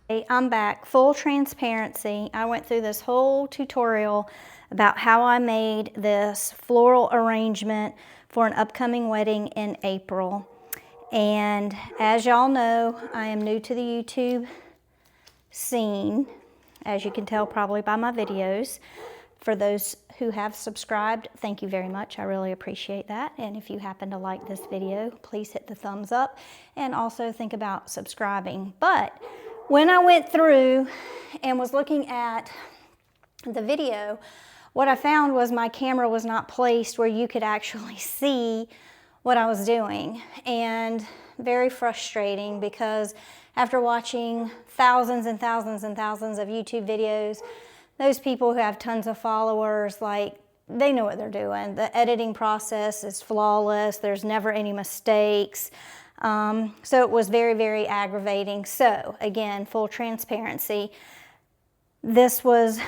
Hey, I'm back, full transparency. I went through this whole tutorial about how I made this floral arrangement for an upcoming wedding in April. And as y'all know, I am new to the YouTube scene, as you can tell probably by my videos. For those who have subscribed, thank you very much. I really appreciate that. And if you happen to like this video, please hit the thumbs up and also think about subscribing. But when I went through and was looking at the video, what I found was my camera was not placed where you could actually see what I was doing, and very frustrating because after watching thousands and thousands and thousands of YouTube videos, those people who have tons of followers, like, they know what they're doing. The editing process is flawless. There's never any mistakes. So it was very, very aggravating. So again, full transparency. This was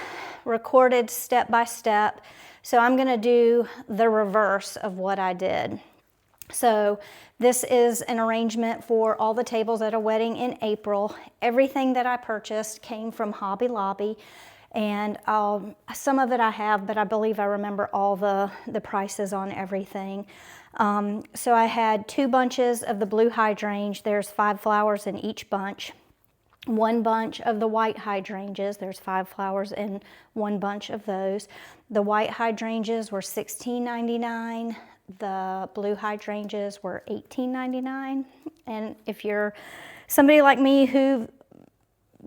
recorded step by step. So I'm gonna do the reverse of what I did. So this is an arrangement for all the tables at a wedding in April. Everything that I purchased came from Hobby Lobby. And some of it I have, but I believe I remember all the prices on everything. So I had 2 bunches of the blue hydrangea. There's 5 flowers in each bunch. 1 bunch of the white hydrangeas. There's 5 flowers in 1 bunch of those. The white hydrangeas were $16.99. The blue hydrangeas were $18.99. And if you're somebody like me who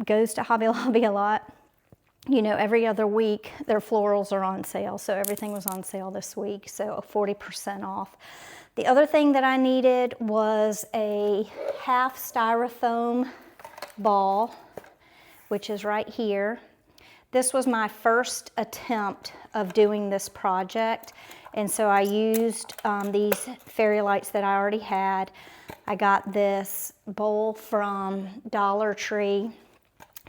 goes to Hobby Lobby a lot, you know, every other week their florals are on sale. So everything was on sale this week, so 40% off. The other thing that I needed was a half styrofoam ball, which is right here. This was my first attempt of doing this project. And so I used these fairy lights that I already had. I got this bowl from Dollar Tree,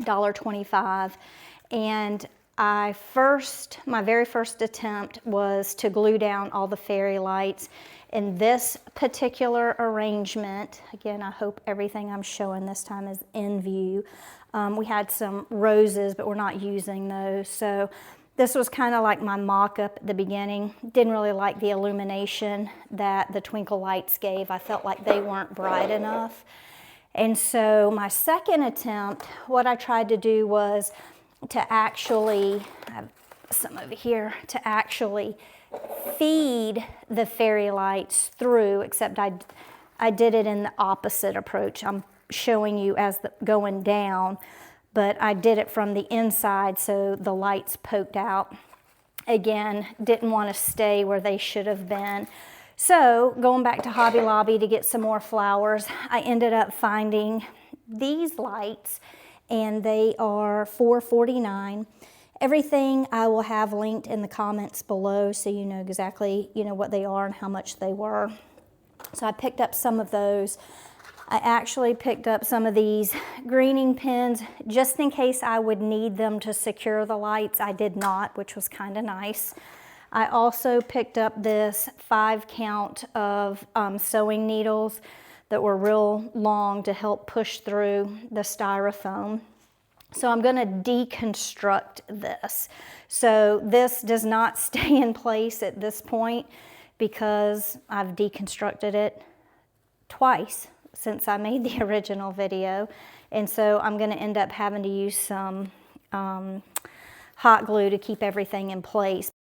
$1.25. And my very first attempt was to glue down all the fairy lights. In this particular arrangement, again, I hope everything I'm showing this time is in view. We had some roses, but we're not using those. So this was kind of like my mock-up at the beginning. Didn't really like the illumination that the twinkle lights gave. I felt like they weren't bright enough. And so my second attempt, what I tried to do was to actually, I have some over here, to actually feed the fairy lights through, except I did it in the opposite approach. I'm showing you as going down, but I did it from the inside so the lights poked out. Again, didn't want to stay where they should have been. So going back to Hobby Lobby to get some more flowers, I ended up finding these lights, and they are $4.49. Everything I will have linked in the comments below so you know exactly, what they are and how much they were. So I picked up some of those. I actually picked up some of these greening pins just in case I would need them to secure the lights. I did not, which was kind of nice. I also picked up this 5 count of sewing needles that were real long to help push through the styrofoam. So I'm going to deconstruct this. So this does not stay in place at this point because I've deconstructed it twice since I made the original video. And so I'm going to end up having to use some hot glue to keep everything in place.